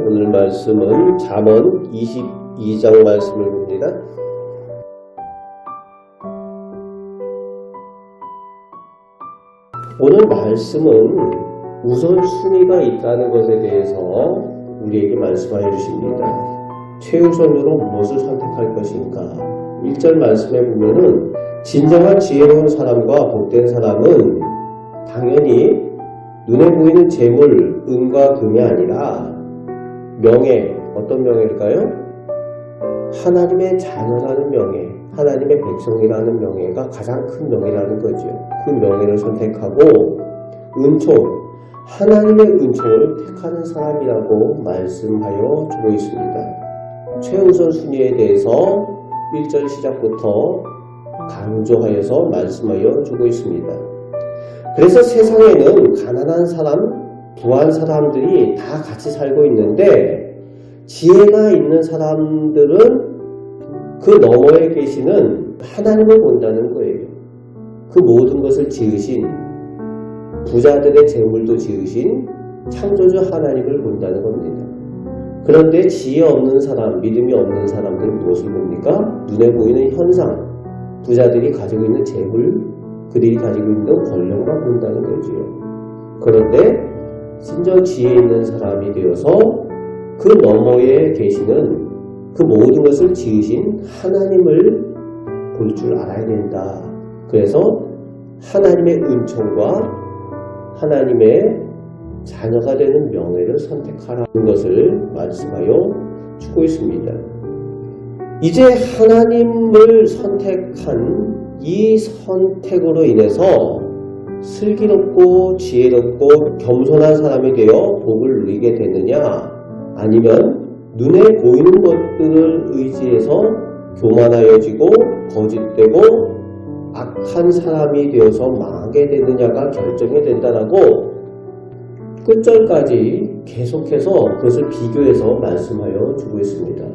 오늘 말씀은 잠언 22장 말씀을 봅니다. 오늘 말씀은 우선순위가 있다는 것에 대해서 우리에게 말씀하여 주십니다. 최우선으로 무엇을 선택할 것인가? 1절 말씀에 보면은 진정한 지혜로운 사람과 복된 사람은 당연히 눈에 보이는 재물, 은과 금이 아니라 명예, 어떤 명예일까요? 하나님의 자녀라는 명예, 하나님의 백성이라는 명예가 가장 큰 명예라는 거죠. 그 명예를 선택하고 은총, 하나님의 은총을 택하는 사람이라고 말씀하여 주고 있습니다. 최우선 순위에 대해서 1절 시작부터 강조하여서 말씀하여 주고 있습니다. 그래서 세상에는 가난한 사람, 부한 사람들이 다 같이 살고 있는데 지혜가 있는 사람들은 그 너머에 계시는 하나님을 본다는 거예요. 그 모든 것을 지으신, 부자들의 재물도 지으신 창조주 하나님을 본다는 겁니다. 그런데 지혜 없는 사람, 믿음이 없는 사람들은 무엇을 봅니까? 눈에 보이는 현상, 부자들이 가지고 있는 재물, 그들이 가지고 있는 권력만 본다는 거지요. 그런데 진정 지혜 있는 사람이 되어서 그 너머에 계시는 그 모든 것을 지으신 하나님을 볼 줄 알아야 된다. 그래서 하나님의 은총과 하나님의 자녀가 되는 명예를 선택하라는 것을 말씀하여 주고 있습니다. 이제 하나님을 선택한 이 선택으로 인해서 슬기롭고 지혜롭고 겸손한 사람이 되어 복을 누리게 되느냐, 아니면 눈에 보이는 것들을 의지해서 교만하여지고 거짓되고 악한 사람이 되어서 망하게 되느냐가 결정이 된다라고 끝절까지 계속해서 그것을 비교해서 말씀하여 주고 있습니다.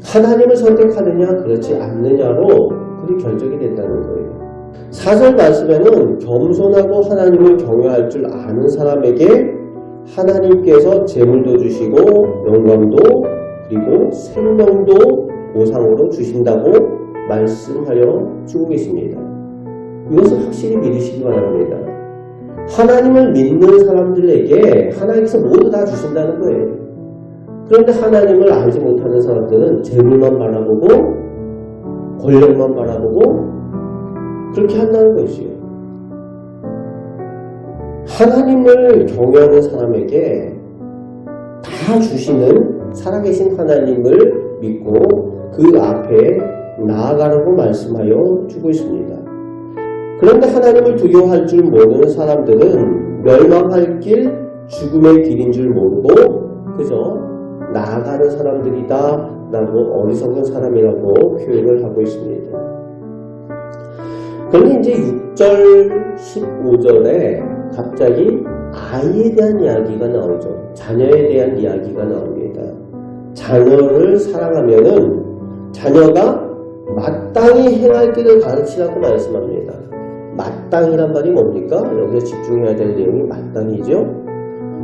하나님을 선택하느냐 그렇지 않느냐로 그게 결정이 된다는 거예요. 4절 말씀에는 겸손하고 하나님을 경외할 줄 아는 사람에게 하나님께서 재물도 주시고 영광도 그리고 생명도 보상으로 주신다고 말씀하여 주고 계십니다. 이것을 확실히 믿으시기 바랍니다. 하나님을 믿는 사람들에게 하나님께서 모두 다 주신다는 거예요. 그런데 하나님을 알지 못하는 사람들은 재물만 바라보고 권력만 바라보고 그렇게 한다는 것이에요. 하나님을 경외하는 사람에게 다 주시는 살아계신 하나님을 믿고 그 앞에 나아가라고 말씀하여 주고 있습니다. 그런데 하나님을 두려워할 줄 모르는 사람들은 멸망할 길, 죽음의 길인 줄 모르고 그저 나아가는 사람들이다 라고 어리석은 사람이라고 표현을 하고 있습니다. 그런데 이제 6절, 15절에 갑자기 아이에 대한 이야기가 나오죠. 자녀에 대한 이야기가 나옵니다. 자녀를 사랑하면은 자녀가 마땅히 행할 길을 가르치라고 말씀합니다. 마땅이란 말이 뭡니까? 여기서 집중해야 될 내용이 마땅이죠.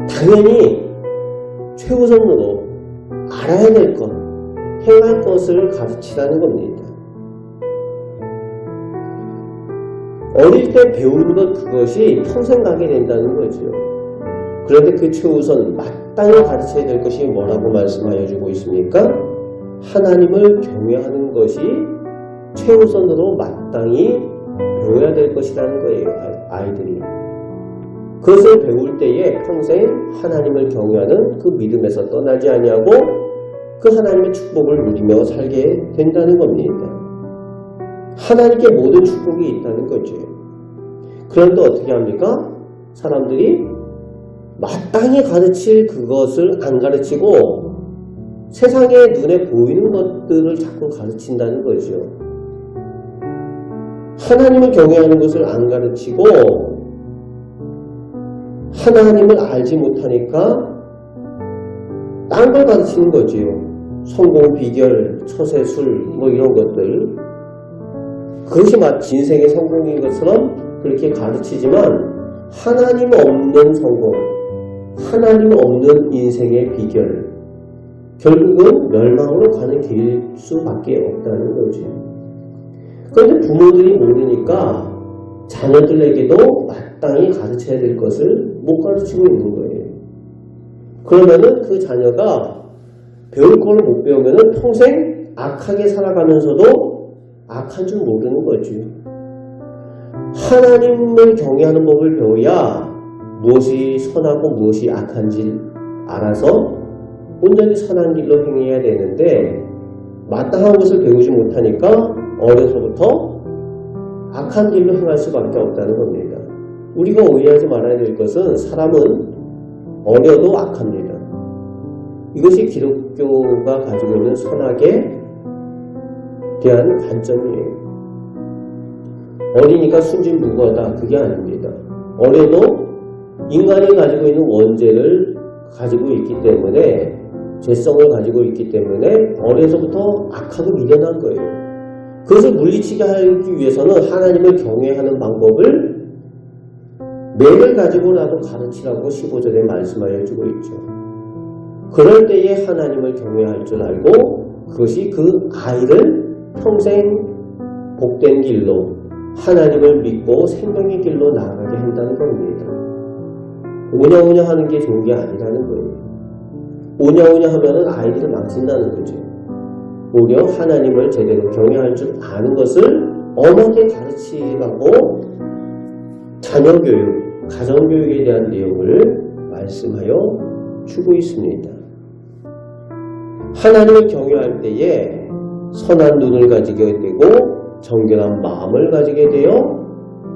당연히 최우선으로 알아야 될 것, 행할 것을 가르치라는 겁니다. 어릴 때 배우는 것 그것이 평생 가게 된다는 거죠. 그런데 그 최우선 마땅히 가르쳐야 될 것이 뭐라고 말씀하여 주고 있습니까? 하나님을 경외하는 것이 최우선으로 마땅히 배워야 될 것이라는 거예요. 아이들이. 그것을 배울 때에 평생 하나님을 경외하는 그 믿음에서 떠나지 아니하고 그 하나님의 축복을 누리며 살게 된다는 겁니다. 하나님께 모든 축복이 있다는 거죠. 그런데 어떻게 합니까? 사람들이 마땅히 가르칠 그것을 안 가르치고 세상에 눈에 보이는 것들을 자꾸 가르친다는 거죠. 하나님을 경외하는 것을 안 가르치고 하나님을 알지 못하니까 딴 걸 가르치는 거지요. 성공 비결, 처세술 뭐 이런 것들. 그것이 마치 인생의 성공인 것처럼 그렇게 가르치지만 하나님 없는 성공, 하나님 없는 인생의 비결, 결국은 멸망으로 가는 길 수밖에 없다는 거지. 그런데 부모들이 모르니까 자녀들에게도 마땅히 가르쳐야 될 것을 못 가르치고 있는 거예요. 그러면은 그 자녀가 배울 걸 못 배우면은 평생 악하게 살아가면서도 악한 줄 모르는 거지. 하나님을 경외하는 법을 배워야 무엇이 선하고 무엇이 악한지 알아서 온전히 선한 길로 행해야 되는데 마땅한 것을 배우지 못하니까 어려서부터 악한 길로 행할 수밖에 없다는 겁니다. 우리가 오해하지 말아야 될 것은 사람은 어려도 악합니다. 이것이 기독교가 가지고 있는 선악에 대한 관점이에요. 어리니까 순진무구하다, 그게 아닙니다. 어려도 인간이 가지고 있는 원죄를 가지고 있기 때문에, 죄성을 가지고 있기 때문에 어려서부터 악하고 미련한 거예요. 그것을 물리치게 하기 위해서는 하나님을 경외하는 방법을 매를 가지고라도 가르치라고 15절에 말씀하여 주고 있죠. 그럴 때에 하나님을 경외할 줄 알고 그것이 그 아이를 평생 복된 길로, 하나님을 믿고 생명의 길로 나아가게 한다는 겁니다. 오냐오냐 하는 게 좋은 게 아니라는 거예요. 오냐오냐 하면은 아이들을 망친다는 거죠. 오히려 하나님을 제대로 경외할 줄 아는 것을 엄하게 가르치라고 자녀교육, 가정교육에 대한 내용을 말씀하여 주고 있습니다. 하나님을 경외할 때에 선한 눈을 가지게 되고 정결한 마음을 가지게 되어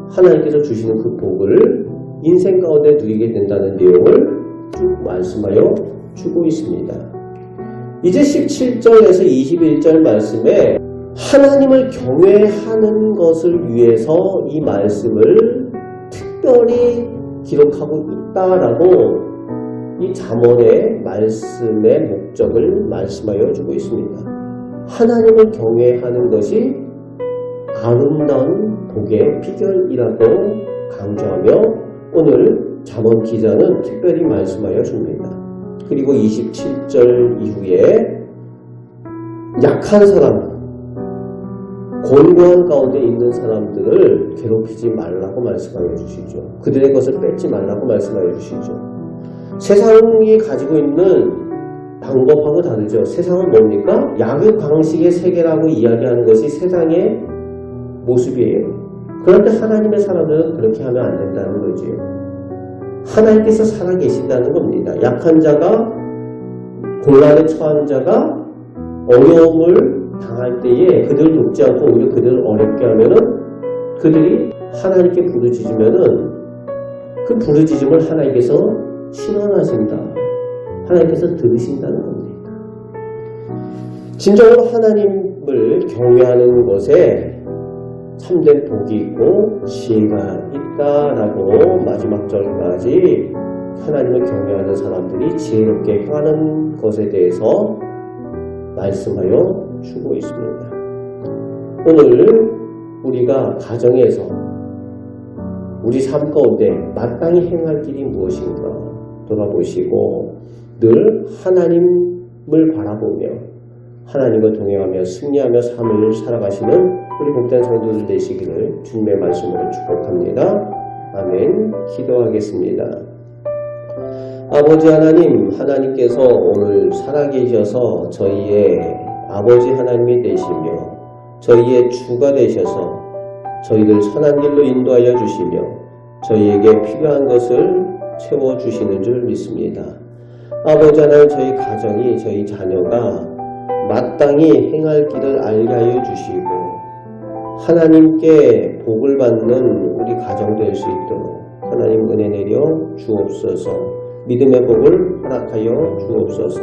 하나님께서 주시는 그 복을 인생 가운데 누리게 된다는 내용을 쭉 말씀하여 주고 있습니다. 이제 17절에서 21절 말씀에 하나님을 경외하는 것을 위해서 이 말씀을 특별히 기록하고 있다라고 이 잠언의 말씀의 목적을 말씀하여 주고 있습니다. 하나님을 경외하는 것이 아름다운 복의 비결이라고 강조하며 오늘 잠언 기자는 특별히 말씀하여 줍니다. 그리고 27절 이후에 약한 사람, 곤고한 가운데 있는 사람들을 괴롭히지 말라고 말씀하여 주시죠. 그들의 것을 뺏지 말라고 말씀하여 주시죠. 세상이 가지고 있는 방법하고 다르죠. 세상은 뭡니까? 약의 방식의 세계라고 이야기하는 것이 세상의 모습이에요. 그런데 하나님의 사람들은 그렇게 하면 안 된다는 거지요. 하나님께서 살아계신다는 겁니다. 약한 자가, 곤란에 처한 자가 어려움을 당할 때에 그들을 돕지 않고 오히려 그들을 어렵게 하면은 그들이 하나님께 부르짖으면은 그 부르짖음을 하나님께서 실현하신다. 하나님께서 들으신다는 겁니다. 진정으로 하나님을 경외하는 것에 참된 복이 있고 지혜가 있다라고 마지막 절까지 하나님을 경외하는 사람들이 지혜롭게 행하는 것에 대해서 말씀하여 주고 있습니다. 오늘 우리가 가정에서 우리 삶 가운데 마땅히 행할 길이 무엇인가 돌아보시고 늘 하나님을 바라보며 하나님과 동행하며 승리하며 삶을 살아가시는 우리 복된 성도들 되시기를 주님의 말씀으로 축복합니다. 아멘. 기도하겠습니다. 아버지 하나님, 하나님께서 오늘 살아계셔서 저희의 아버지 하나님이 되시며 저희의 주가 되셔서 저희를 선한 길로 인도하여 주시며 저희에게 필요한 것을 채워주시는 줄 믿습니다. 아버지 하나님, 저희 가정이, 저희 자녀가 마땅히 행할 길을 알게 하여 주시고 하나님께 복을 받는 우리 가정 될 수 있도록 하나님 은혜 내려 주옵소서. 믿음의 복을 허락하여 주옵소서.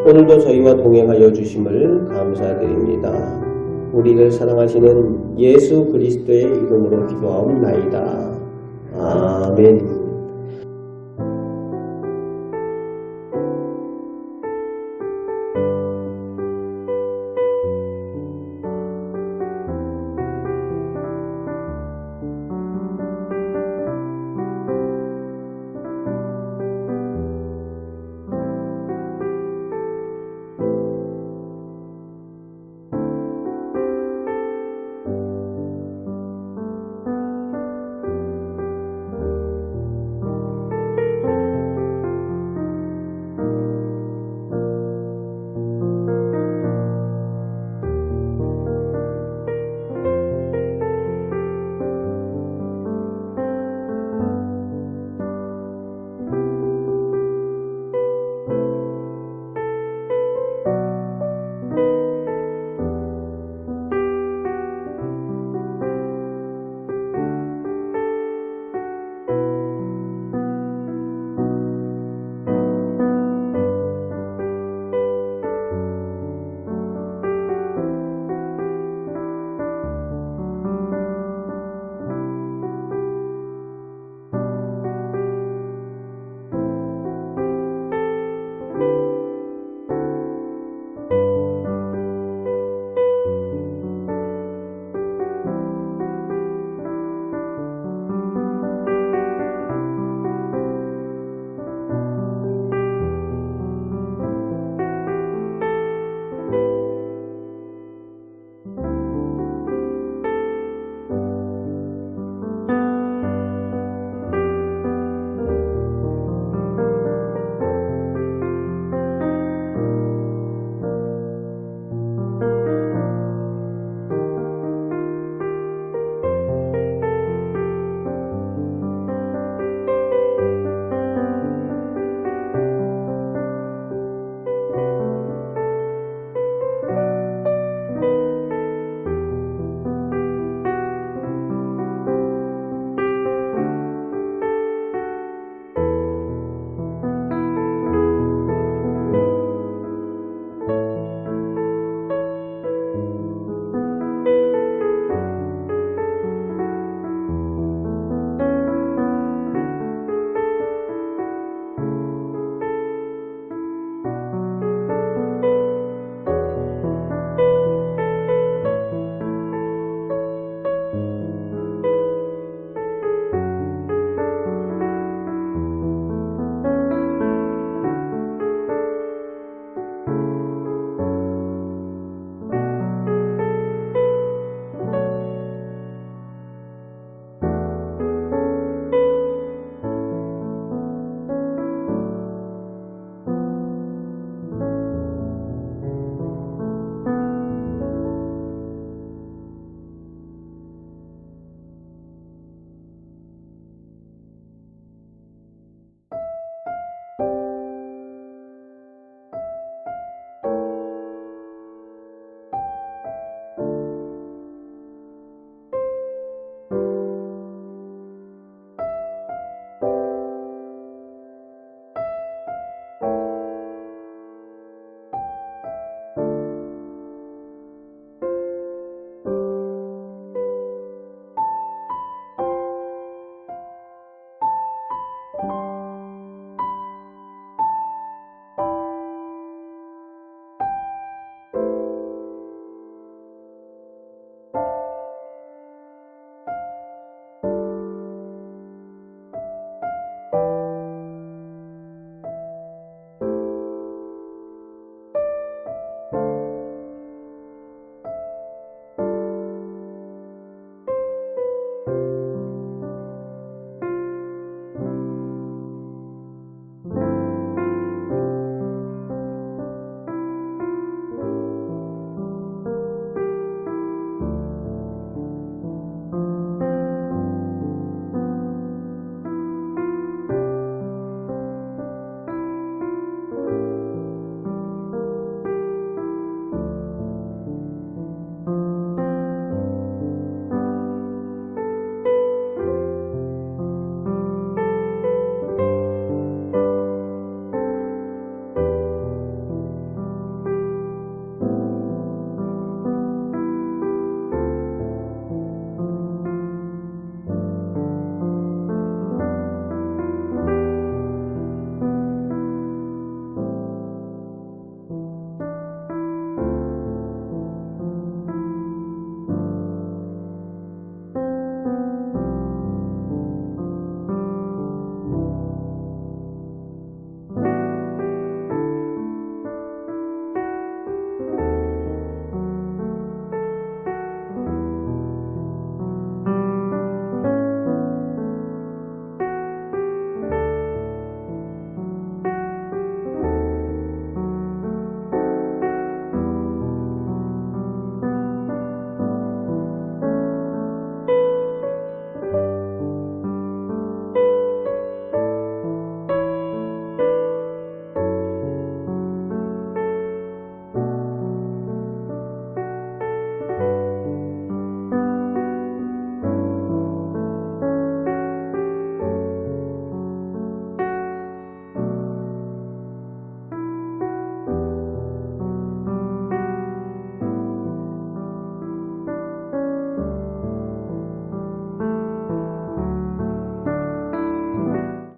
오늘도 저희와 동행하여 주심을 감사드립니다. 우리를 사랑하시는 예수 그리스도의 이름으로 기도하옵나이다. 아멘.